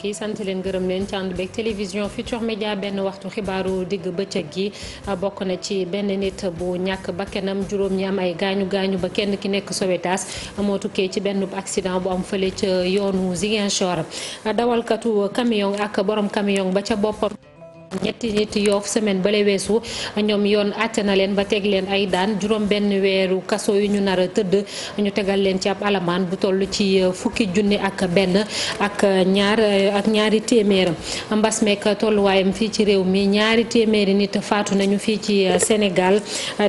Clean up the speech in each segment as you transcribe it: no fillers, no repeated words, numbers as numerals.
mbokk yi sant leen gërëm leen ci ànd beeg télévision Futurs Médias benn waxtu xibaaru digg bëccëg gi bokk na ci benn nit bu ñàkk bakkanam juróom ñi am ay gaañu gaañu ba kenn ki nekk Sowétas moo tukkee ci benn accident bu am fële ca yoonu Ziguinchor dawalkatu camion ak borom camion ba ca boppam. ñetti nit Yoff semaine bale weesu ñoom yoon àtte na leen ba teg leen ay daan juróom benn weeru kaso yu ñu nar a tëdd ñu tegal leen ci ab alamaan bu toll ci fukki junni ak benn ak ñaari téeméer mbas meek tolluwaayam fii ci réew mi ñaari téeméeri nit faatu nañu fii ci Sénégal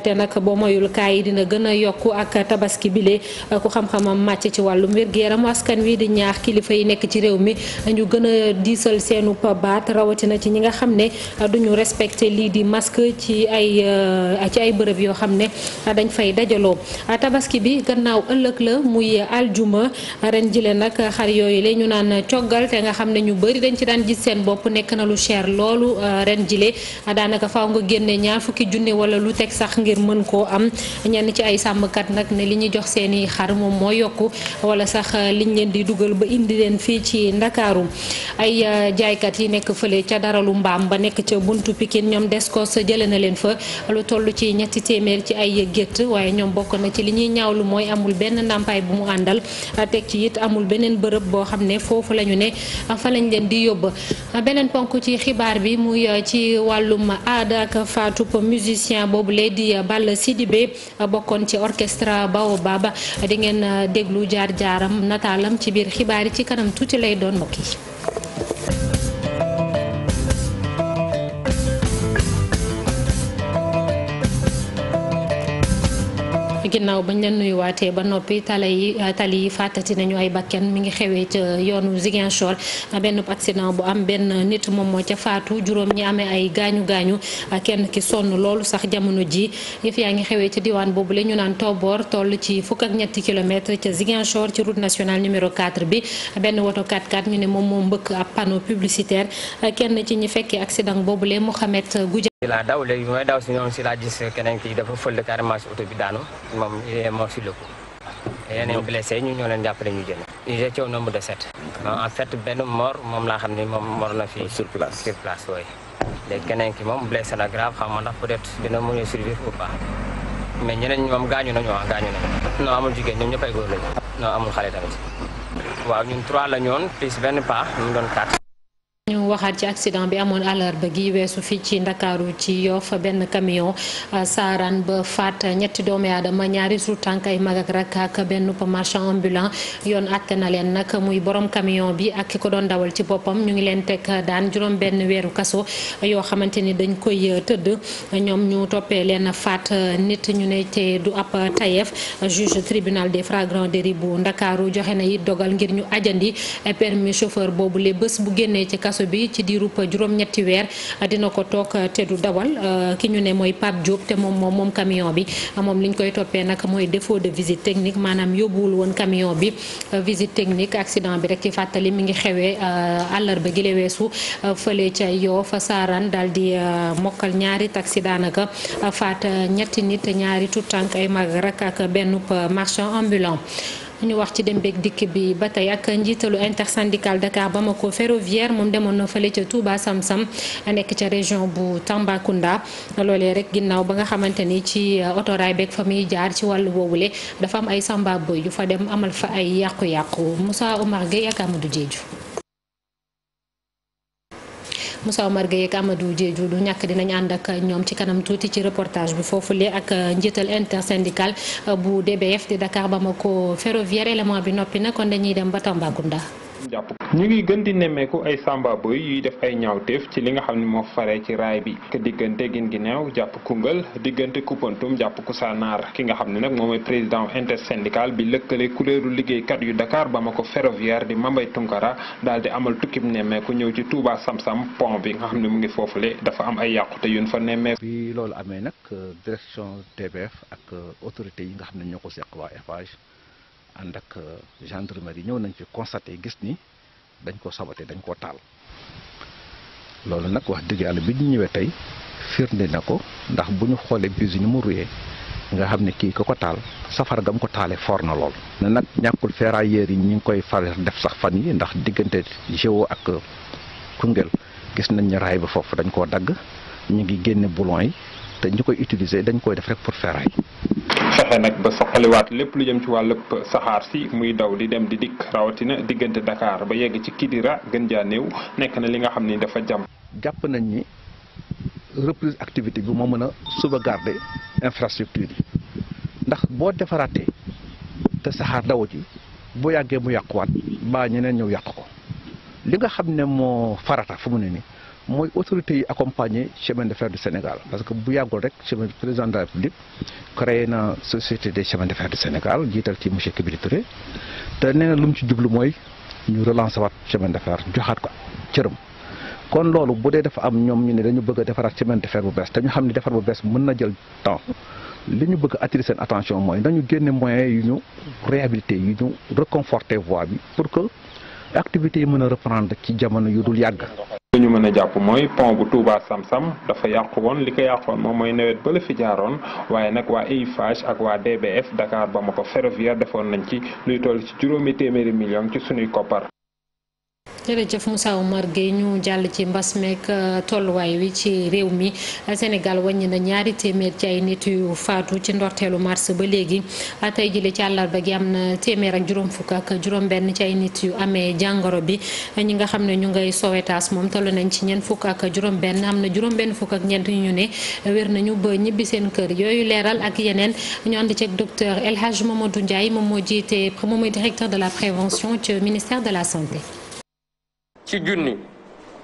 te nag boo moyul kaay yi dina gën a yokku ak tabaski bile ku xam-xamam màcc ci wàllum wér-gu-yaram askan wi di ñaax kilifa yi nekk ci réew mi ñu gën a diisal seenu baat rawatina ci ñi nga xam ne duñu respecté lii di masque ci ay bërëb yoo xam ne dañ fay dajaloo tabaski bi gannaaw ëllëg la muy aljuma ren jile nag xar yooyu la ñu naan coggal te nga xam ne ñu bëri dañ ci daan gis seen bopp nekk na lu cher loolu ren jile daanaka faaw nga génne ñaar fukki junne wala lu teg sax ngir mën koo am ñenn ci ay sàmmkat nag ne li ñuy jox seeni xar moom moo yokku wala sax liñ leen di dugal ba indi leen fii ci Ndakaaru ay jaaykat yi nekk fële ca daralu mbaam ba nekk ca buntu Pikine ñoom Descos jëlee na leen fa lu toll ci ñetti téeméer ci ay gétt waaye ñoom bokk na ci li ñuy ñaawlu mooy amul benn ndàmpaay bu mu àndal teg ci it amul beneen bërëb boo xam ne foofu la ñu ne fa lañ leen di yóbbu beneen ponk ci xibaar bi muy ci wàllum aada ak faatu musicien boobu lee di Balla Sidibé bokkoon ci orchestre Baobab di ngeen déglu jaar-jaaram nataalam ci biir xibaar yi ci kanam tuuti lay doon mbokk yi. ginnaaw bañ leen nuyuwaatee ba noppi tali yi fàttati nañu ay bakken mi ngi xewee ca yoonu Ziguinchor benn accident bu am benn nit moom moo ca faatu juróom ñi amee ay gaañu gaañu kenn ki sonn loolu sax jamono ji yëf yaa ngi xewee ci diwaan boobu la ñu naan Tobor toll ci fukk ak ñetti kilomètres ca Ziguinchor ci route nationale numéro 4 bi benn woto 4x4 ñu ne moom moo mbëkk ab panneau publicitaire kenn ci ñi fekkee accident boobu la Mouhamed Goudia laa daw léegi mooy daw si ñoom si laa gis keneen kii dafa fël carrément si oto bi daanu moom moo si lëkku yeneen blessé ñu ñoo leen jàppale ñu jënd ils étaient au nombre de 7 en fait benn mort moom laa xam ni moom mort na fii sur place oui léegi keneen ki moom blessé na grave xam ma ndax peut-être dina mën a survivre ou pas mais ñeneen ñi moom gaañu nañu non amul jigéen ñoom ñëpp ay góor lañu non amul xale tamit waaw ñun 3 la ñoon plus benn pas ñu doon 4 ñu waxaat ci accident bi amoon àllarba gi weesu fii ci Ndakaaru ci Yoff benn camion saaraan ba faat ñetti doomi aadama ñaari suutànk ay mag ak rakk ak benn marchand ambulant yoon àtte na leen nag muy borom camion bi ak ki ko doon dawal ci boppam ñu ngi leen teg daan juróom benn weeru kaso yoo xamante ni dañ koy tëdd ñoom ñu toppee leen faat nit ñu ne te du ab tayeef juge tribunal des flagrants délits bu Ndakaaru joxe na it dogal ngir ñu ajandi permis chauffeur boobu le bés bu génnee ci kaso bi ci diirub juróom-ñetti weer dina ko toog te du dawal ki ñu ne mooy Pape Diop te moom camion bi moom liñ koy toppee nag mooy défaut de visite technique maanaam yóbbuwul woon camion bi visite technique accident bi rek ci fàttali mi ngi xewee àllarba gi la weesu fële ca Yoff Saaraan daal di mokkal ñaari taxi daanaka faat ñetti nit ñaari tout tànk ay mag rek ak benn marchand ambulant ñu wax ci dem beeg dikk bi ba tey ak njiitalu intersyndical Dakar Bamako ferroviaire moom demoon na fële ca Touba Samsam nekk ca région bu Tambacounda loolee rek ginnaaw ba nga xamante ni ci autorail beeg fa muy jaar ci wàllu woowule dafa am ay samba boy yu fa dem amal fa ay yàqu-yàqu Moussa Omar Gueye ak Amadou Diédhiou. Moussa Omar Gueye ak Amadou Diédhiou du ñàkk dinañ ànd ak ñoom ci kanam tuuti ci reportage bi foofule ak njiital intersyndical bu DBF di Dakar Bamako ferroviaire élément bi noppi na kon dañuy dem ba Tambacounda. ñu ngi gën di nemmeeku ay samba boy yuy def ay ñaawteef ci li nga xam ne moo faree ci raay bi ke diggante Guinguinéo jàpp Koungheul diggante Koupantoum jàpp Koussanar ki nga xam ne nag moom mooy président intersyndical bi lëkkale kuréelu liggéeykat yu Dakar Bamako ferroviaire di Mambay Tunkara daal di amal tukkib nemmeeku ñëw ci Touba Samsam pont bi nga xam ne mu ngi foofule dafa am ay yàqute yuñ fa nemmeeku. bi loolu amee nag direction DBF ak autorité yi nga xam ne ñoo ko seq waa Eiffage ànd ak gendarmerie ñëw nañ fi constaté gis ni dañ ko saboté dañ koo taal loolu nag wax dëgg yàlla bi ñu ñëwee tey firnde na ko ndax bu ñu xoolee bus yi ni mu ruyee nga xam ne kii ko taal safara gam ko taale for na lool. ne nag ñàkkul ferrailleurs yi ñu ngi koy faral def sax fan yi ndax diggante Géo ak Koungheul gis nañ ne raay ba foofu dañ koo dagg ñu ngi génne boulon yi te ñu koy utiliser dañ koy def rek pour ferraille. fexe nag ba soxaliwaat lépp lu jëm ci wàllub saxaar si muy daw di dem di dikk rawatina diggante Dakar ba yegg ci Kidira gën jaa néew nekk na li nga xam ni dafa jàmm. jàpp nañ ni reprise activité bi moo mën a sauvegarder infrastructure yi ndax boo defaraatee te saxaar daw ci boo yàggee mu yàquwaat mbaa ñeneen ñëw yàq ko li nga xam ne moo farata fu mu ne nii mooy autorités yi accompagner chemin de fer du Sénégal parce que bu yàggul rek chemin président de la République créé na société des chemins de fer du Sénégal jiital ci monsieur Kébili Touré te nee na lu mu ci jublu mooy ñu relancer waat chemin de fer joxaat ko cëram. kon loolu bu dee dafa am ñoom ñu ne dañu bëgg a defaraat chemin de fer bu bees te ñu xam ne defar bu bees mën na jël temps li ñu bëgg a attirer seen attention mooy dañu génne moyens yu ñu réhabiliter yu ñu reconforter voie bi pour que activités yi mën a reprendre ci jamono yu dul yàgg. li ñu mën a jàpp mooy pont bu Touba Sam-Sam dafa yàqu woon li ko yàqoon moom mooy nawet ba la fi jaaroon waaye nag waa Eiffage ak waa DBF Dakar Bamako ferroviaire defoon nañ ci luy toll ci juróomi téeméeri million ci sunuy koppar. jërëjëf Moussa Oumar Gueye ñu jàll ci mbas meek tolluwaay wi ci réew mi Sénégal wàññi na ñaari téeméer ci ay nit yu faatu ci ndorteelu mars ba léegi tey jële ci àllarba gi am na téeméer ak juróom fukk ak juróom benn ci ay nit yu amee jàngoro bi ñi nga xam ne ñu ngay Sowetaas moom toll nañ ci ñeent fukk ak juróom benn am na juróom benn fukk ak ñeent ñu ne wér nañu ba ñibbi seen kër yooyu leeral ak yeneen ñu ànd ceeg docteur El Hadj Mamadou Ndiaye moom mooy directeur de la prévention ci ministère de la santé. ci junni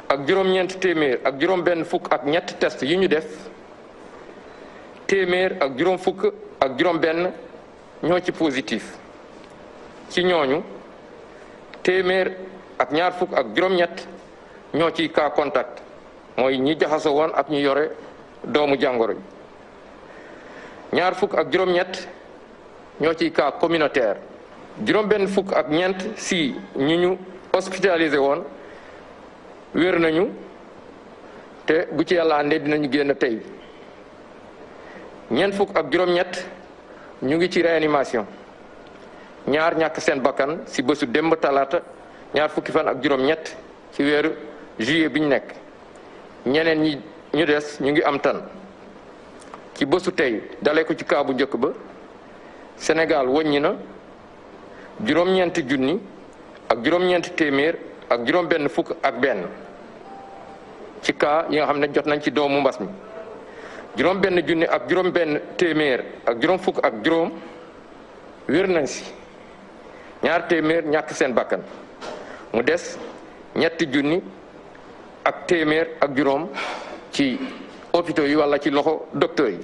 ak juróom-ñeent téeméer ak juróom-benn fukk ak ñett test yi ñu def téeméer ak juróom fukk ak juróom-benn ñoo ci positif ci ñooñu téeméer ak ñaar fukk ak juróom-ñett ñoo ciy cas contact mooy ñi jaxasoo woon ak ñu yore doomu jàngoro ji ñaar fukk ak juróom-ñett ñoo ciy cas communautaire juróom-benn fukk ak ñeent si ñi ñu hospitalisé woon. wér nañu te bu ci yàlla àndee dinañu génn tey ñeent fukk ak juróom-ñett ñu ngi ci réanimation ñaar ñàkk seen bakkan ci bésu démb talaata ñaar fukki fan ak juróom-ñett ci weeru juillet bi ñu nekk ñeneen ñi ñu des ñu ngi am tan ci bésu tey dalee ko ci kaa bu njëkk ba Sénégal wàññi na juróom-ñeenti junni ak juróom-ñeenti téeméer ak juróom benn fukk ak benn ci cas yi nga xam ne jot nañ ci doomu mbas mi juróom benn junni ak juróom benn téeméer ak juróom fukk ak juróom wér nañ si ñaar téeméer ñàkk seen bakkan mu des ñetti junni ak téeméer ak juróom ci hôpitaux yi walla ci loxo docteur yi.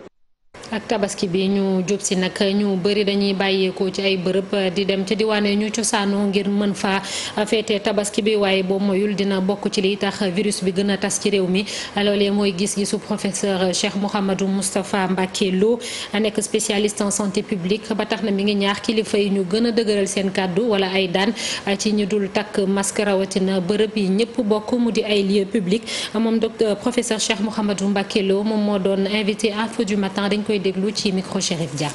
ak tabaski bi ñu jub si nag ñu bëri dañuy bàyyeekoo ci ay bërëb di dem ca diwaane ñu cosaanoo ngir mën faa féete tabaski bi waaye boo moyul dina bokk ci liy tax virus bi gën a tas ci réew mi loolee mooy gis-gisu professeur Cheikh Mouhamadou Moustapha Mbacké Lo nekk spécialiste en santé publique ba tax na mi ngi ñaax kilifa yi ñu gën a dëgëral seen kàddu wala ay daan ci ñu dul takk masque rawatina bërëb yi ñëpp bokk mu di ay lieux publics moom docteur professeur Cheikh Mouhamadou Mbacké Lo moom moo doon invité Info du matin dañ koy déglu ci micro Chérif Dia.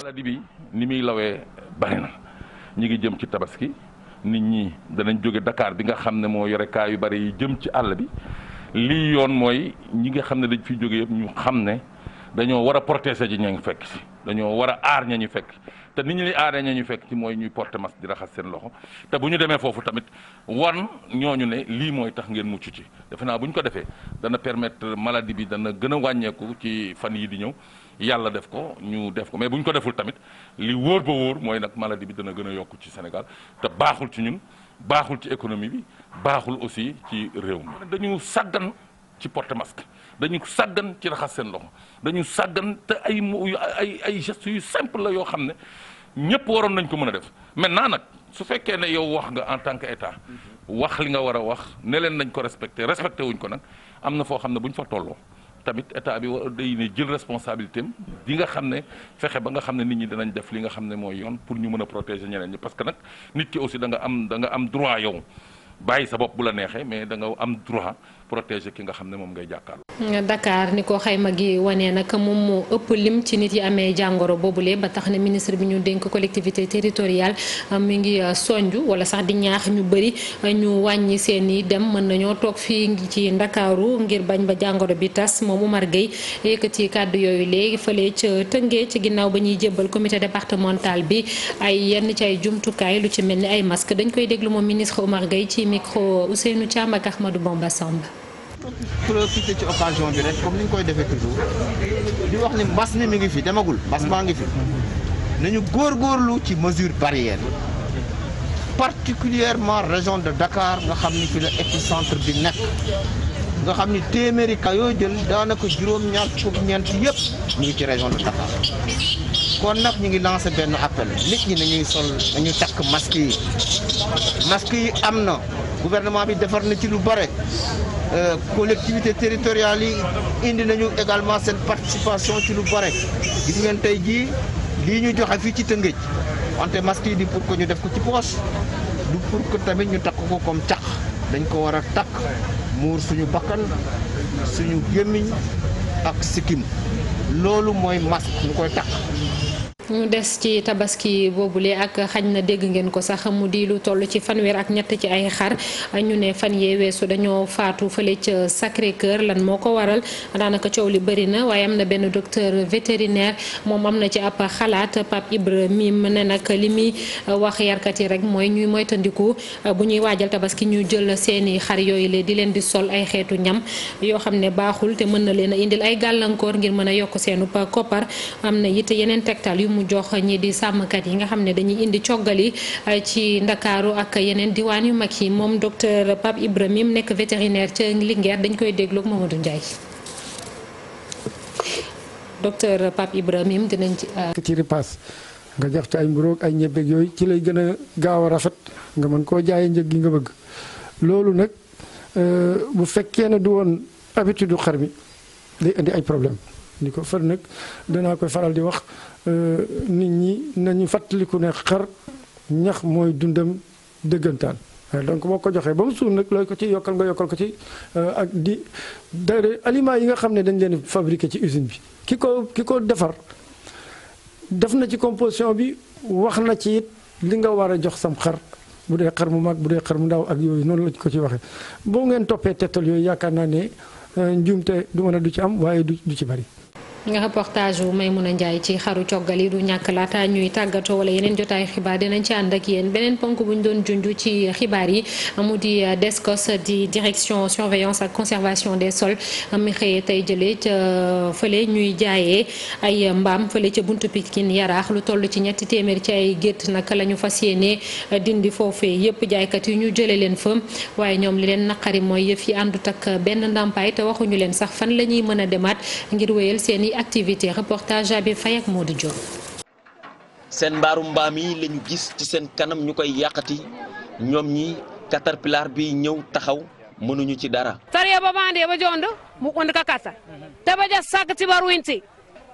maladie bi ni muy lawee bari na ñi ngi jëm ci tabaski nit ñi danañ jóge Dakar bi nga xam ne moo yore kaa yu bari yi jëm ci àll bi lii yoon mooy ñi nga xam ne dañ fiy jóge yëpp ñu xam ne dañoo war a protéger ji ña ñu fekk si dañoo war a aar ña ñu fekk te nit ñi li aaree ña ñu fekk ci mooy ñuy porter masque di raxas seen loxo te bu ñu demee foofu tamit wan ñooñu ne lii mooy tax ngeen mucc ci defe naa bu ñu ko defee dana permettre maladie bi dana gën a wàññeeku ci fan yi di ñëw yàlla def ko ñu def ko mais bu ñu ko deful tamit li wóor ba wóor mooy nag maladie bi dana gën a yokk ci Sénégal te baaxul ci ñun baaxul ci économie bi baaxul aussi ci réew mi. dañu sàggan ci porter masque dañu sàggan ci raxas seen loxo dañu sàggan te ay gestes yu simple la yoo xam ne ñëpp waroon nañ ko mën a def maintenant nag su fekkee ne yow wax nga en tant que état wax li nga war a wax ne leen nañ ko respecté wuñ ko nag am na foo xam ne bu ñu fa tolloo. tamit état bi day ne jël responsabilité am di nga xam ne fexe ba nga xam ne nit ñi dinañ def li nga xam ne mooy yoon pour ñu mën a protéger ñeneen ñi parce que nag nit ki aussi da nga am droit yow bàyyi sa bopp bu la neexee mais da nga am droit protéger ki nga xam ne moom ngay jàkkaarloo. Dakar ni ko xayma gi wane nag moom moo ëpp lim ci nit yi amee jàngoro boobule ba tax ne ministre bi ñu dénk collectivité territoriale mi ngi sonju wala sax di ñaax ñu bëri ñu wàññi seen i dem mën nañoo toog fii ci Ndakaaru ngir bañ ba jàngoro bi tas moom Oumar Gueye yëkkati kàddu yooyu léegi fële ca Tëngéej ci ginnaaw ba ñuy jébbal comité départemental bi ay yenn ci ay jumtukaay lu ci mel ni ay masque dañ koy déglu moom ministre Oumar Gueye ci micro Ousseynou Thiam ak Ahmadou Bamba Samb. profité ci occasion bi rek comme ni ñu koy defee toujours di wax ni mbas mi ngi fi demagul mbas maa ngi fi nañu góorgóorlu ci mesure barrière particulièrement région de Dakar nga xam ni fi la épicentre bi nekk nga xam ni téeméeri cas yoo jël daanaka juróom-ñaar fukk ñeent yëpp ñu ngi ci région de Dakar kon nag ñu ngi lancé benn appel nit ñi nañuy sol nañu takk masque yi am na gouvernement bi defar na ci lu bare. Collectivité territoriale yi indi nañu également seen participation ci lu bare gis ngeen tey jii lii ñu joxe fii ci Tëngéej wante masque yi di pour que ñu def ko ci poche du pour que tamit ñu takk ko comme caq dañ ko war a takk muur suñu bakkan suñu gémmiñ ak sikkim loolu mooy masque ñu koy takk. ñu des ci tabaski boobule ak xañ na dégg ngeen ko sax mu di lu toll ci fanweer ak ñett ci ay xar ñu ne fan yee weesu dañoo faatu fële ca Sacré-Cœur lan moo ko waral daanaka coow li bëri na waaye am na benn docteur vétérinaire moom am na ci ab xalaat Pape Ibra Mim ne nag li muy wax yarkat yi rek mooy ñuy moytandiku bu ñuy waajal tabaski ñu jël seeni xar yooyu le di leen di sol ay xeetu ñam yoo xam ne baaxul te mën na leen a indil ay gàllankoor ngir mën a yokk seenu koppar am na it yeneen tegtal yu mu jox ñi di sàmmkat yi nga xam ne dañuy indi coggali ci Ndakaaru ak yeneen diwaan yu mag yi moom docteur Pape Ibrahim nekk vétérinaire ca Linguère dañ koy déglu ak Mamadou Ndiaye. docteur Pape Ibrahim dinañ ci ripaas nga jox ci ay mburoog ay ñebeeg yooyu ci lay gën a gaaw a rafet nga mën koo jaayee njëg gi nga bëgg loolu nag bu fekkee ne du woon habitude du xar mi day indi ay problème ni ko far nag danaa koy faral di wax nit ñi nañu fàttaliku ne xar ñax mooy dundam dëggantaan donc boo ko joxee ba mu suur nag looy ko ci yokkal nga yokkal ko ci ak di dare aliments yi nga xam ne dañ leen fabriqué ci usine bi ki ko defar def na ci composition bi wax na ci it li nga war a jox sam xar bu dee xar mu mag bu dee xar mu ndaw ak yooyu noonu la ko ci waxee boo ngeen toppee tettal yooyu yaakaar naa ne njuumte du mën a du ci am waaye du ci bari. nga reportage wu Maymuna Njaay ci xaru coggal yi du ñàkk laata ñuy tàggatoo wala yeneen jotaay xibaar dinañ ci ànd ak yéen beneen ponk bu ñu doon junj ci xibaar yi mu di DSCOS di direction surveillance ak conservation des sols mi xëyee tey jëlee ca fële ñuy jaayee ay mbaam fële ca buntu Pikine Yaraax lu toll ci 300 ci ay gétt nag la ñu fas yéene dindi foofee yëpp jaaykat yi ñu jëlee leen fa waaye ñoom li leen naqari mooy yëf yi àndut ak benn ndàmpaay te waxuñu leen sax fan la ñuy mën a demaat ngir wéyal seeni activité reportage Abi Faye ak Modou Diop. seen mbaaru mbaam yi lañu gis ci seen kanam ñu koy yàqati ñoom ñi caterpillar bi ñëw taxaw mënuñu ci dara. sariya ba mande ba jondo mu ond ka kasa te ba ja sak ci bar winti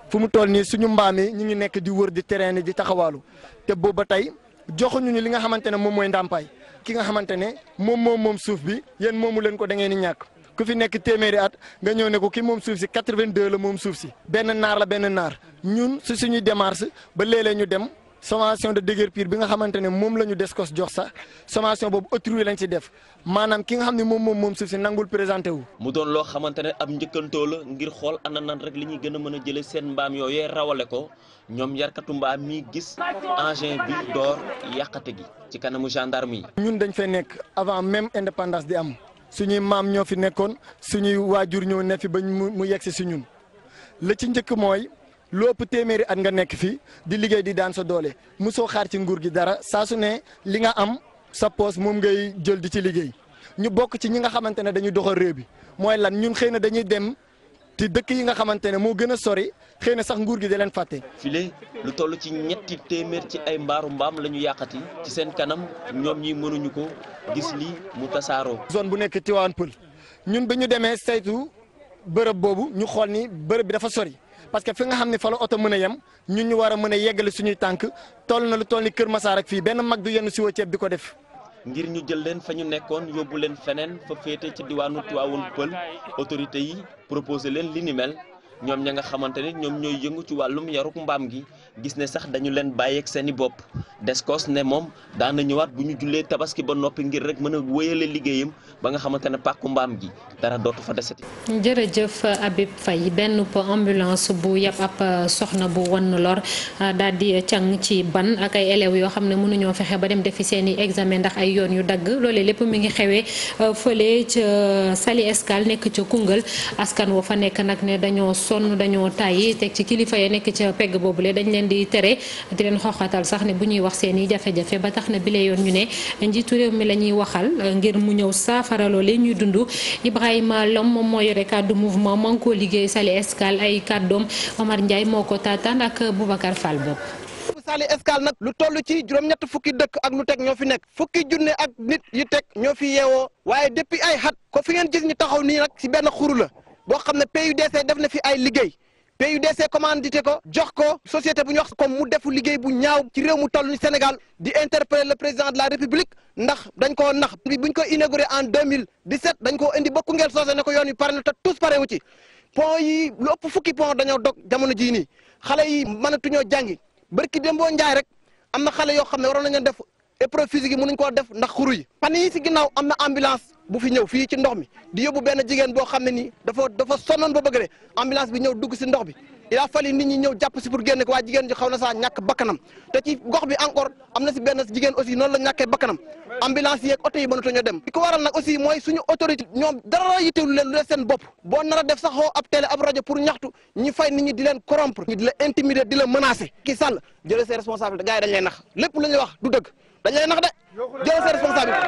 fu mu toll nii suñu mbaam yi ñu ngi nekk di wër di terrain di taxawaalu te boobu ba tey joxuñu ñu li nga xamante ne moom mooy ndàmpaay ki nga xamante ne moom suuf bi yéen moomu leen ko da ngeen di ñàkk. ku fi nekk téeméeri at nga ñëw ne ko ki moom suuf si 82 la moom suuf si benn naar ñun su suñuy démarche ba léeg-léeg ñu dem sommation de déguerpir bi nga xamante ne moom la ñu DSCOS jox sax sommation boobu autrui lañ ci def maanaam ki nga xam ne moom suuf si nangul présenté wu. mu doon loo xamante ne ab njëkkantoo la ngir xool ana nan rek li ñuy gën a mën a jëlee seen mbaam yooyee rawale ko ñoom yarkatu mbaam mi gis engin bi door yàqate gi ci kanamu gendarme yi. ñun dañ fay nekk avant même indépendance di am. suñuy maam ñoo fi nekkoon suñuy waajur ñoo ne fi ba mu yegg si ñun la ci njëkk mooy lu ëpp téeméeri at nga nekk fi di liggéey di daan sa doole mosoo xaar ci nguur gi dara saa su ne li nga am sa poos moom ngay jël di ci liggéey ñu bokk ci ñi nga xamante ne dañuy doxal réew bi mooy lan ñun xëy na dañuy dem te dëkk yi nga xamante ne moo gën a sori xëy na sax nguur gi da leen fàtte. file lu toll ci 300 ci ay mbaaru mbaam la ñu yàqati ci seen kanam ñoom ñi mënuñu ko gis lii mu tasaaroo. zone bu nekk Tivaouane Peulh ñun bi ñu demee saytu bërëb boobu ñu xool ni bërëb bi dafa sori parce que fi nga xam ne fa la oto mën a yem ñu war a mën a yeggale suñuy tànk toll na lu toll ni Kër Massar ak fii benn mag du yenn siwo ceeb di ko def ngir ñu jël leen fa ñu nekkoon yóbbu leen feneen fa féete ci diwaanu Tivaouane Peulh autorité yi proposé leen li ni mel ñoom ña nga xamante ne ñoom ñooy yëngu ci wàllum yaruk mbaam gi gis ne sax dañu leen bàyyeeg seen i bopp Descos ne moom daan na ñëwaat bu ñu jullee tabaski ba noppi ngir rek mën a wéyale liggéeyam ba nga xamante ne pàkku mbaam gi dara dootu fa desati. jërëjëf Habib Faye benn ambulance bu yab ab soxna bu wan lor daal di càng ci ban ak ay élèves yoo xam ne mënuñoo fexe ba dem defi seen i examen ndax ay yoon yu dagg loolee lépp mi ngi xewee fële ca Saly Escale nekk ca Koungheul askan woo fa nekk nag ne dañoo sonn dañoo tàyyi teg ci kilifa ya nekk ca pegg boobule dañ leen di tere di leen xoxatal sax ne bu ñuy wax seen i jafe-jafe ba tax na bile yoon ñu ne njiitu réew mi la ñuy waxal ngir mu ñëw saafara loolee ñuy dund Ibrahima Lom moom moo yore kàddu mouvement Manko Liggéey Saly Escale ay kàddoom Omar Ndiaye moo ko taataan ak Boubacar Fall bopp. Saly Escale nag lu toll ci juróom-ñett fukki dëkk ak lu teg ñoo fi nekk fukki junne ak nit yi teg ñoo fi yeewoo waaye depuis ay xat ko fi ngeen gis ñu taxaw nii nag ci benn xuru la boo xam ne PUDC def na fi ay liggéey PUDC commandité ko jox ko société bu ñu wax comme mu defu liggéey bu ñaaw ci réew mu toll ni Sénégal di interpeller le président de la République ndax dañ koo nax bi buñ ko inauguré en 2017 dañ koo indi ba Koungheul soosé ne ko yoon wi pare na te tous pare wu ci pont yi lu ëpp fukki pont dañoo dog jamono jii nii xale yi mënatuñoo jàngi barki Dembo Njaay rek am na xale yoo xam ne waroon nañu def épreuve physique yi mënuñ koo def ndax xuru yi fan yi si ginnaaw am na ambulance bu fi ñëw fii ci ndox mi di yóbbu benn jigéen boo xam ne nii dafa sonnoon ba bëgg de ambulance bi ñëw dugg si ndox bi il a fallu nit ñi ñëw jàpp si pour génne ko waa jigéen ji xaw na saa ñàkk bakkanam te ci gox bi encore am na si benn jigéen aussi noonu la ñàkkee bakkanam ambulance yeeg oto yi mënatuñoo dem li ko waral nag aussi mooy suñu autorité ñoom dara yitewul leen lu def seen bopp boo nar a def sax xoo ab télé ab rajo pour ñaxtu ñi fay nit ñi di leen corrompre ñi di la intimider di la menacer ki Sall jëlee ses responsabilités gars yi dañ lay nax lépp lu ñuy wax du dëgg dañ lay nax de jëlee ses responsabilités.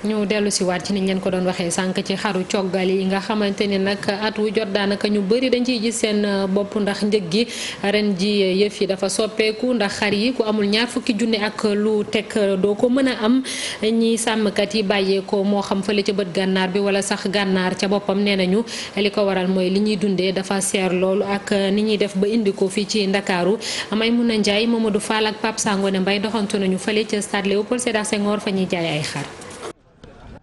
ñu dellu si waat ci niñ leen ko doon waxee sànq ci xaru coggal yi nga xamante ni nag at wu jot daanaka ñu bëri dañ ciy gis seen bopp ndax njëg gi ren ji yëf yi dafa soppeeku ndax xar yi ku amul ñaar fukki junne ak lu teg doo ko mën a am ñi sàmmkat yi bàyyeekoo moo xam fële ca bët gànnaar bi wala sax gànnaar ca boppam nee nañu li ko waral mooy li ñuy dundee dafa seer loolu ak ni ñuy def ba indi ko fii ci Ndakaaru Maymouna Ndiaye Mamadou Fall ak Pape Sangone Mbaye doxantu nañu fële ca stade Léopold Sédar Senghor fa ñuy jaay ay xar.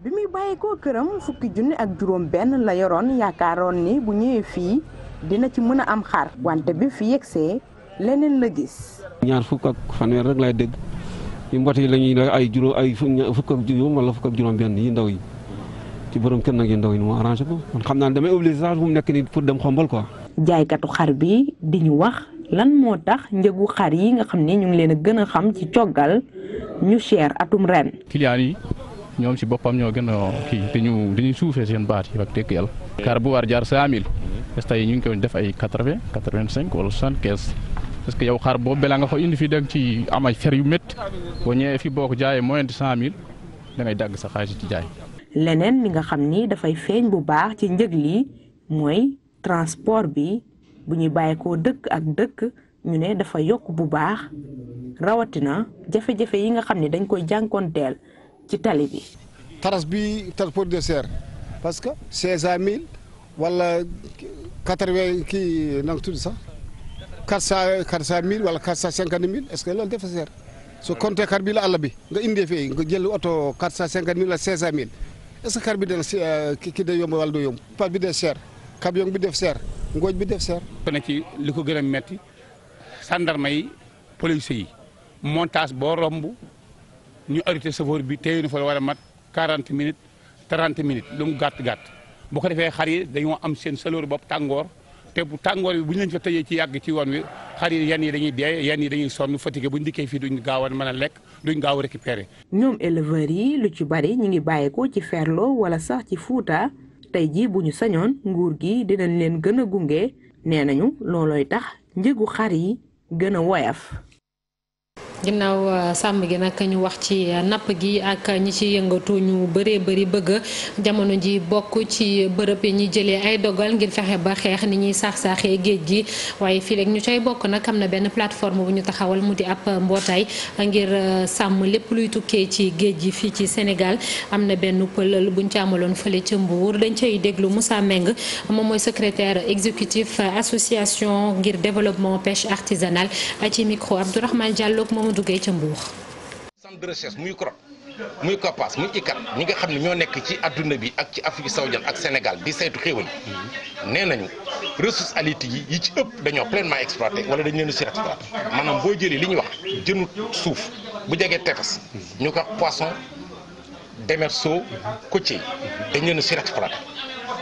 bi muy bàyyeekoo këram fukki junni ak juróom benn la yoroon yaakaaroon ni bu ñëwee fii dina ci mën a am xar wante bi fi yegsee leneen la gis. ñaar fukk ak fanweer rek laay dégg yu mbot yi la ñuy ay juróom ay fukk ak juróom wala fukk ak juróom benn yi ndaw yi ci borom kër nag yu ndaw yi mu arrangé ko man xam naa ne damay obligé sax fu mu nekk nii pour dem xombal quoi. jaaykatu xar bi di ñu wax lan moo tax njëgu xar yi nga xam ne ñu ngi leen a gën a xam ci coggal ñu cher atum ren. client yi ñoom si boppam ñoo gën a kii dañuy suufee seen baat yi ak tekk yàlla. xar bu war jaar 5000 est-ce que ñu ngi koy def ay 80 85 wala 75 parce que yow xar boobu balaa nga ko indi fii da nga ci am ay fer yu métti boo ñëwee fii boo ko jaayee moins de 100000 da ngay dagg sa xaalis ci jaay. leneen li nga xam ni dafay feeñ bu baax ci njëg li mooy transport bi bu ñuy bàyyeekoo dëkk ak dëkk ñu ne dafa yokk bu baax rawatina jafe-jafe yi nga xam ne dañ koy jànkoonteel ci tali bi. taras bi transport de serre parce que 500000 wala 80 kii na nga tudd sax 400000 wala 450000 est-ce que loolu dafa seer su compté car bi la àll bi nga indee fii nga jël oto 450000 wala 500000 est-ce que car bi dana kii day yomb wala du yomb. pas bi def seer camion bi def seer ngooñ bi def seer. ne ci li ko gën a metti gendarme yi police yi montage boo romb. ñu arrêté chauffeur bi téye na fa war a mat 40 minutes 30 minutes lu mu gàtt gàtt bu ko defee xar yi dañoo am seen saloor bopp tàngoor te bu tàngoor bi bu ñu leen fa tëjee ci yàgg ci yoon wi xar yi yenn yi dañuy dee yenn yi dañuy sonn fatigué bu ñu dikkee fii duñ gaaw a mën a lekk duñ gaaw a récupérer. ñoom éleveurs yi lu ci bari ñu ngi bàyyeekoo ci Ferlo wala sax ci Fuuta tey jii bu ñu sañoon nguur gi dinañ leen gën a gunge nee nañu loolooy tax njëgu xar yi gën a woyaf. ginnaaw sàmm gi nag ñu wax ci napp gi ak ñi ci yëngatu ñu bëree bëri bëgg jamono ji bokk ci bërëb yi ñi jëlee ay dogal ngir fexe ba xeex ni ñuy saax-saaxee géej gi waaye fii rek ñu cay bokk nag am na benn plateforme bu ñu taxawal mu di ab mbootaay ngir sàmm lépp luy tukkee ci géej gi fii ci Sénégal am na benn pëlal buñ ci amaloon fële ca Mbour dañ cay déglu Moussa Meng moom mooy secrétaire exécutif association ngir développement pêche artisanale ci micro Abdourahmane Diallo moom duggee ca Mbour. centre de recherche muy CROC muy COPAS muy ICAT ñi nga xam ne ñoo nekk ci adduna bi ak ci Afrique sowu-jant ak Sénégal di saytu xéewal nee nañu ressources halieutiques yi ci ëpp dañoo pleinement exploité wala dañ leen a surexploité maanaam boo jëlee li ñuy wax jënu suuf bu jegee tefes ñu ko poisson démersaux côtier dañ leen a surexploité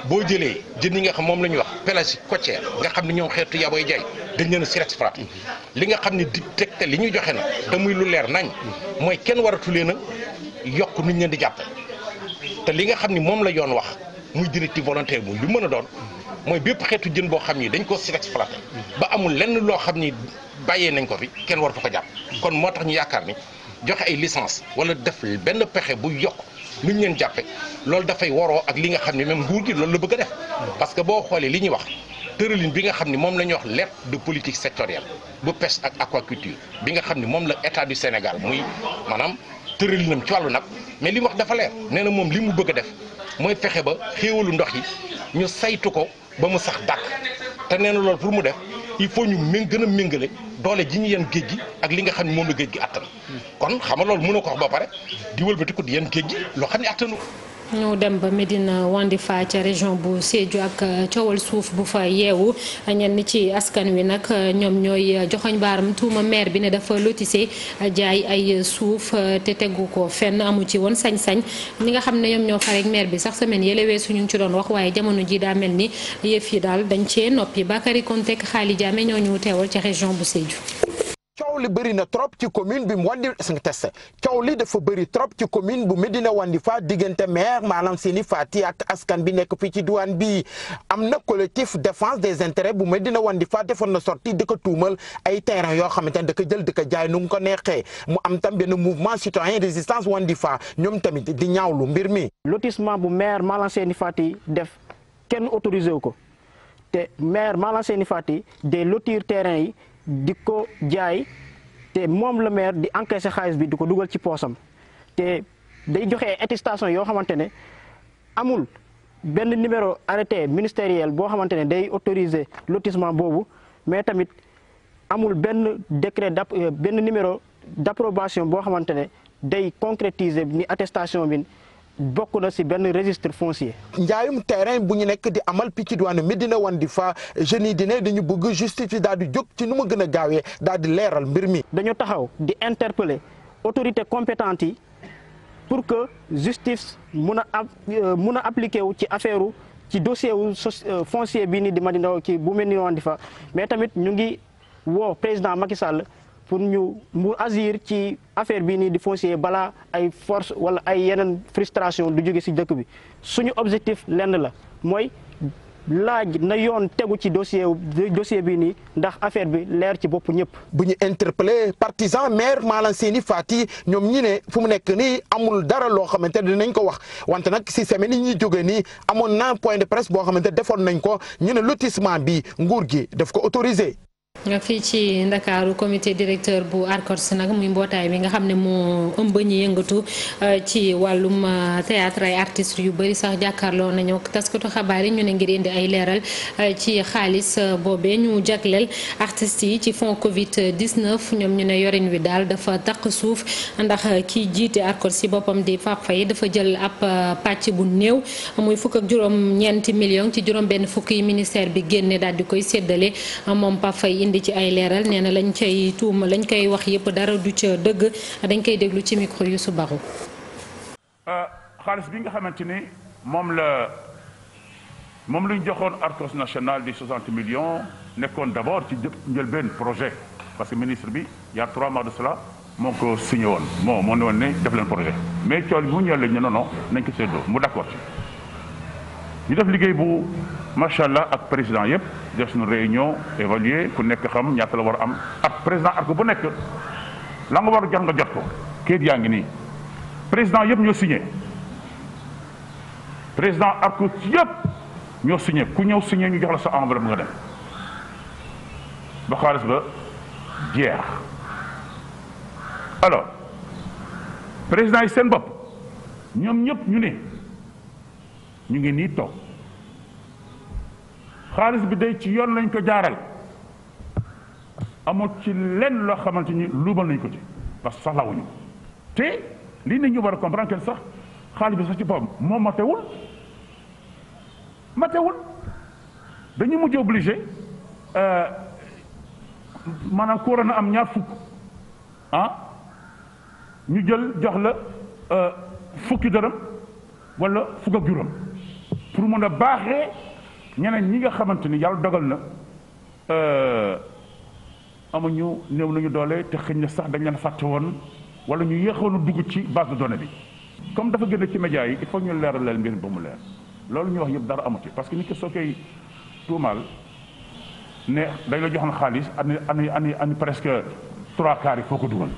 boo jëlee jën yi nga xam moom la ñuy wax pélagique côtière nga xam ne ñoom xeetu yaboy jaay dañ leen a surexploité li nga xam ne di tegte li ñuy joxe na te muy lu leer nañ mooy kenn waratu leen a yokk nuñ leen di jàppe te li nga xam ni moom la yoon wax muy directive volontaire muy lu mën a doon mooy bépp xeetu jën boo xam ni dañ ko surexploité ba amul lenn loo xam ni bàyyee nañ ko fi kenn waratu ko jàpp kon moo tax ñu yaakaar ni joxe ay licence wala def benn pexe bu yokk nu ñu leen jàppe loolu dafay waroo ak li nga xam ne même nguur gi loolu la bëgg a def parce que boo xoolee li ñuy wax tëralin bi nga xam ne moom la ñuy wax lettre de politique sectorielle bu pêche ak aquaculture bi nga xam ne moom la état du Sénégal muy maanaam tëralinam ci wàllu nag mais li mu wax dafa leer nee na moom li mu bëgg a def mooy fexe ba xéewalu ndox yi ñu saytu ko ba mu sax dàkk te nee na loolu pour mu def il faut ñu gën a méngale doole ji ñu yan géej gi ak li nga xam ne moom la géej gi attan kon xam nga loolu mënoo ko wax ba pare di wëlbatiku di yan géej gi loo xam ne attanu ñu dem ba Médina Wandifa ca région bu Sédhiou ak coowal suuf bu fa yeewu ñenn ci askan wi nag ñoom ñooy joxoñ baaram tuuma maire bi ne dafa lotissé jaay ay suuf te tegu ko fenn amu ci woon sañ-sañ ñi nga xam ne ñoom ñoo farek maire bi sax semaine yële weesu ñu ngi ci doon wax waaye jamono ji daa mel ni yëf yi daal dañ cee noppi Bakary Konte ak Xaali Jaame ñoo ñu teewal ca région bu Sédhiou. coow li bëri na trop ci commune bi coow li dafa bëri trop ci commune bu Médina Wandifa diggante maire Malam Seni Fati ak askan bi nekk fii ci douane bi am na collectif défense des intérêts bu Médina Wandifa defoon na sorti di ko tuumal ay terrain yoo xamante ne da ko jël di ko jaay nu mu ko neexee mu am tam benn mouvement citoyen résistance Wandifa ñoom tamit di ñaawlu mbir mi. lotissement bu maire Malam Seni Fati def kenn autorisé wu ko te maire Malam Seni Fati des lotir terrain yi. di ko jaay te moom la maire di encaisser xaalis bi di ko dugal ci poosam te day joxe attestation yoo xamante ne amul benn numéro arrêté ministériel boo xamante ne day autoriser lotissement boobu mais tamit amul benn décret benn numéro d'approbation boo xamante ne day concrétiser ni attestation bi bokk na ci benn registre foncier. njaayum terrain bu ñu nekk di amal picc diwaanu Médina Wandifa jeunes yi di ne dañu bëgg justice daal di jóg ci nu ma gën a gaawee daal di leeral mbir mi. dañu taxaw di interpeller autorités compétentes yi pour que justice mun a appliquer wu ci affaire ci dossier wu foncier bii nii di Médina ci bu Médina Wandifa mais tamit ñu ngi woo président Macky Sall pour mu agir ci affaire bii nii di foncier balaa ay force wala ay yeneen frustration du jóge ci dëkk bi suñu objectif lenn la mooy laaj na yoon tegu ci dossier bii nii ndax affaire bi leer ci bopp ñëpp. bu ñu interpellé partisan maire Malam Seni Fati ñoom ñi ne fu mu nekk nii amul dara loo xamante ne dinañ ko wax wante nag si semaine yi ñuy jógee nii amoon na point de presse boo xamante defoon nañ ko ñu ne lotissement bi nguur gi daf ko autorisé. fii ci Ndakaaru comité directeur bu ARCOS nag muy mbootaay bi nga xam ne moo ëmb ñi yëngatu ci wàllum théâtre ay artistes yu bëri sax jàkkaarloo nañu taskatu xabaar yi ñu ne ngir indi ay leeral ci xaalis boobee ñu jagleel artistes yi ci fond Covid 19 ñoom ñu ne yorin wi daal dafa taq suuf ndax kii jiite ARCOS ci boppam di Pape Faye dafa jël ab pàcc bu néew muy fukk ak juróom-ñeenti millions ci juróom-benn fukk yi ministère bi génne daal di koy séddale moom Pape Faye indi ci ay leeral nee na lañ cay tuuma lañ koy wax yëpp dara du ca dëgg dañ koy déglu ci micro yu su baro xaalis bi nga xamante ni moom luñ joxoon ARCOS national di 60 millions nekkoon d'abord ci njëlbeen projet parce que ministre bi il y a 3 mois de cela moo ko signé woon moo ne woon ne def leen projet mais cool bi mu ñëwee lañ ne non nañ ko séddoo mu d'accord ci ñu def liggéey bu macha allah ak président yëpp def suñu réunion évaluer ku nekk xam ñaata la war a am ak président ARCOS bu nekk la nga war a jot nga jot ko kayit yaa ngi nii président yëpp ñoo signé président ARCOS yëpp ñoo signé ku ñëw signé ñu jox la sa enveloppe nga dem ba xaalis ba jeex alors président yi seen bopp ñoom ñëpp ñu ne ñu ngi nii toog xaalis bi day ci yoon lañ ko jaaral amul ci lenn loo xamante ni luubal nañ ko ci parce que soxlawuñu te lii nit ñu war a comprendre que sax xaalis bi sax ci boppam moom matewul dañu mujj obligé maanaam ku waroon a am ñaar fukk ñu jël jox la fukki dërëm wala fukk ak juróom pour mën a baaxee ñeneen ñi nga xamante ni yàlla dogal na amuñu néew nañu doole te xëñ na sax dañ leen fàtte woon wala ñu yéexoon a dugg ci base de données bi comme dafa génn ci médias yi il faut ñu leeral leen mbir ba mu leer loolu ñu wax yëpp dara amu ci parce que nit ki soo koy tuumaal ne dañ la joxoon xaalis ani presque 3/4 yi foo ko dugal.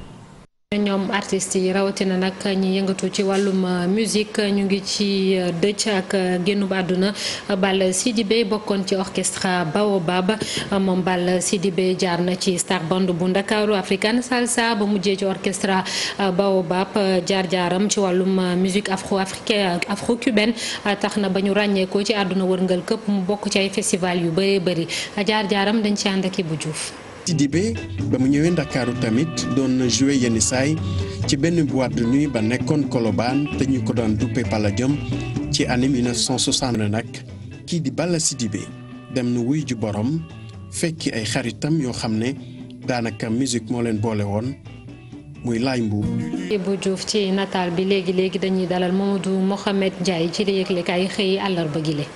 ñoom artistes yi rawatina nag ñi yëngatu ci wàllum musique ñu ngi ci dëj ak génnub àdduna Balla Sidibé bokkoon ci orchestre Baobab moom Balla Sidibé jaar na ci Star Band bu Ndakaaru African Salsa ba mujjee ci orchestre Baobab jaar-jaaram ci wàllum musique afro-cubaine tax na ba ñu ràññee ko ci àdduna wërngal këpp mu bokk ci ay festival yu bëree bëri jaar-jaaram dañ ci ànd ak bu Diouf. Sidibé ba mu ñëwee Ndakaaru tamit doon na joué yenn saay ci benn boîte de nuit ba nekkoon Colobane te ñu ko doon duppe Palladium ci année 1960 nag kii di Balla Sidibé dem na wuy ju borom fekki ay xaritam yoo xam ne daanaka musique moo leen boole woon muy laay mbuub. bu Diouf ci nataal bi léegi dañuy dalal Mamadou Mohamed Ndiaye ci li yëglekaay xëy àllarba gile.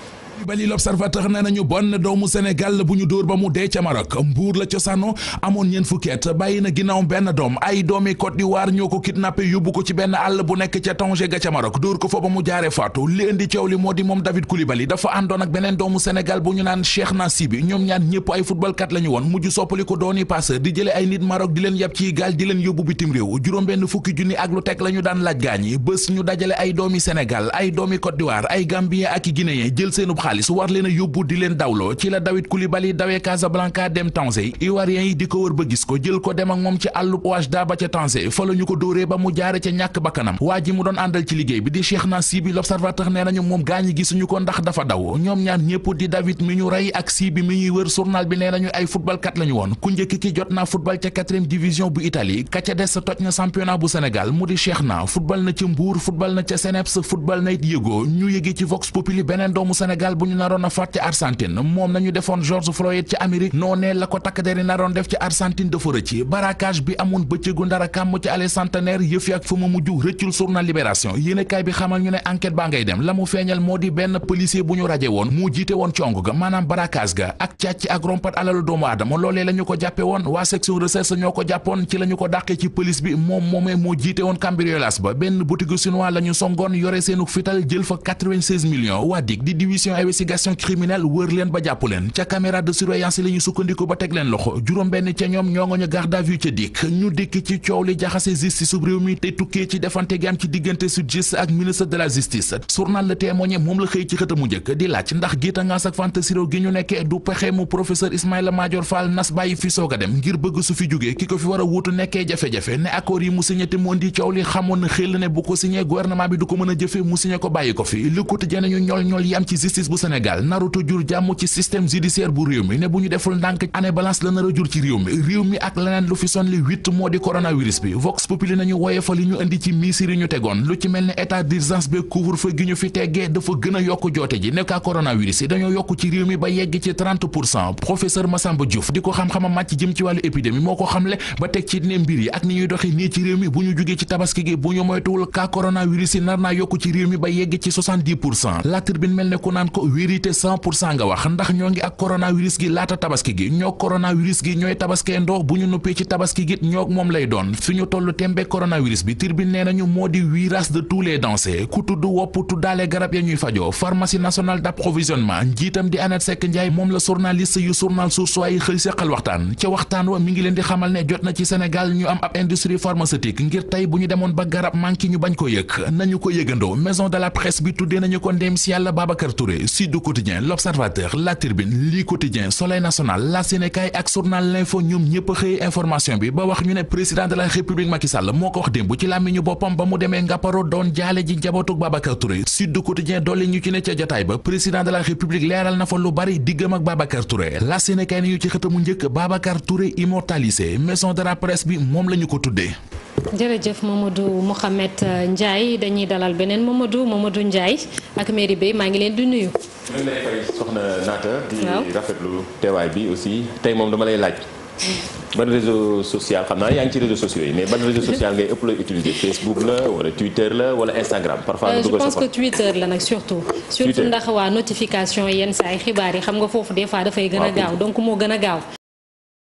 Bali l'Observateur nee nañu bonn doomu Sénégal bu ñu dóor ba mu dee ca Maroc Mbuur la cosaano amoon ñeent fukki at bàyyi na ginnaaw benn doom ay doomi Côte d'Ivoire ñoo ko kidnappé yóbbu ko ci benn àll bu nekk ca Tanger ga ca Maroc dóor ko fa ba mu jaaree faatu li indi coow li moo di moom David Coulibaly dafa àndoon ak beneen doomu Sénégal bu ñu naan Cheikhna Sibi ñoom ñaar ñëpp ay footballkat la ñu woon mujj soppali ko dooni passeur di jële ay nit Maroc di leen yab ci gaal di leen yóbbu bitim réew juróom-benn fukki junni ak lu teg la ñu daan laaj gaañi bés ñu dajale ay doomi Sénégal ay doomi Côte d'Ivoire ay Gambien ak i Guinéen jël seenub xaalis war leen bu di leen dawloo ci la David Coulibaly dawee Casablanca dem Tanger Ivoiriens yi di ko wër ba gis ko jël ko dem ak moom ci àllub Oujda ba ca Tanger fa la ñu ko dóoree ba mu jaare ca ñàkk bakkanam waa ji mu doon àndal ci liggéey bi di Cheikhna Sibi l'Observateur nee nañu moom gaañi gisuñu ko ndax dafa daw ñoom ñaar ñëpp di David mi ñu rey ak Sibi mi ñuy wër journal bi nee nañu ay footballkat lañu woon ku njëkk ki jot naa football ca 4e division bu Italie ka ca des toj na championnat bu Sénégal mu di Cheikhna football na ca Mbour football na ca Seneps football na it Yego ñu yëgee ci Vox Populi beneen doomu Sénégal bu ñu naroon a faat ci Argentine moom nañu defoon George Floyd ci Amérique noonee la ko takk deri naroon def ci Argentine dafa rëcc braquage bi amoon bëccëgu ndara kàmm ci allée Centenaire yëf ak fa mu mujj rëccul journal Libération yéenekaay bi xamal ñu ne enquête baa ngay dem la mu feeñal moo di benn policier bu ñu raje woon mu jiite woon cong ga maanaam braquage ga ak càcc ak rompat alalu doomu aadama loolee la ñu ko jàppe woon waa section recherche ñoo ko jàppoon ci la ñu ko dàqee ci police bi moom moomee moo jiite woon cambriolage ba benn boutique chinois la ñu songoon yore seenuk fital jël fa 96 millions waa DIC di division investigation criminelle wër leen ba jàpp leen ca caméra de surveillance la ñu sukkandiku ba teg leen loxo juróom-benn ca ñoom ñoo nga ñu garde à vue ca DIC ñu dikk ci coow li jaxase justice su réew mi te tukkee ci defante gi am ci diggante SYTJUST ak ministre de la justice journal Le Témoin moom la xëy ci xët mu njëkk di laaj ndax giita ngaas ak fantasiro gi ñu nekkee du pexe mu professeur Ismaïla Madior Fall nas bàyyi fi soog a dem ngir bëgg su fi jógee ki ko fi war a wuutu nekkee jafe-jafe ne accord yi mu signé te mu indi coow li xamoon na xel ne bu ko signé gouvernement bi du ko mën a jëfe mu signé ko bàyyi ko fi Le Quotidien ñu ñol yi am ci justice bu Sénégal naruto jur jàmm ci système judiciaire bu réew mi ne bu ñu deful ndànk année balance la nar a jur ci réew mi ak leneen lu fi son li 8 moo di coronavirus bi Vox Populi nañu woye fa li ñu indi ci miisir yi ñu tegoon lu ci mel ne état d'urgence be couvre-feu gi ñu fi teggee dafa gën a yokk joote ji nekkaa coronavirus yi dañoo yokk ci réew mi ba yegg ci 30%. Professeur Massamba Diouf di ko xam-xama màcc jëm ci wàllu épidémie moo ko xamle ba teg ci ne mbir yi ak ni ñuy doxee nii ci réew mi bu ñu jugee ci tabaski gi bu ñu moytuwul cas coronavirus yi nar naa yokk ci réew mi ba yegg ci 70%. La Tribune mel ne ku naan ko vérité 100% nga wax ndax ñoo ngi ak coronavirus gi laata tabaski gi ñoo coronavirus gi ñooy tabaskee ndoo bu ñu nuppee ci tabaski gi ñoo moom lay doon fi ñu toll tembe coronavirus bi Tribune nee nañu moo di virus de tous les dansers ku tudd wopp tuddaale garab ya ñuy fajoo pharmacie nationale d'approvisionnement njiitam di Annette Seck Ndiaye moom la journaliste yu journal Source A yi xëy seqal waxtaan ca waxtaan wa mi ngi leen di xamal ne jot na ci Sénégal ñu am ab industrie pharmaceutique ngir tey bu ñu demoon ba garab manqué ñu bañ ko yëg nañu ko yëgandoo maison de la presse bi tuddee nañu ko ndéem si yàlla Babacar Touré Sud Quotidien L'Observateur La Tribune Li Quotidien Soleil National La Sénégal ak journal L'Info ñoom ñëpp xëy information bi ba wax ñu ne président de la République Macky Sall moo ko wax démb ci làmmiñu boppam ba mu demee Ngaparou doon jaale ji njabootug Babacar Touré Sud Quotidien dolli ñu ci ne ca jotaay ba président de la République leeral na fa lu bari diggam ak Babacar Touré La Sénégal ñu ci xëtamu njëkk Babacar Touré immortalisé maison de la presse bi moom la ñu ko tuddee jërëjëf Mamadou Mouhamed Ndiaye dañuy dalal beneen Mamadou Ndiaye ak mairie Bay maa ngi leen di nuyu. ñu ngi lay fay soxna Naata. di rafetlu teewaay bi aussi tey moom dama lay laaj. ban réseau social xam naa yaa ngi ci réseaux sociaux yi mais ban réseau social ngay ëpp lay utiliser Facebook la wala Twitter la wala Instagram. parfois je pense que Twitter la nag surtout ndax waa notification yenn saa yi xibaar yi xam nga foofu des fois dafay gën a gaaw donc moo gën a gaaw.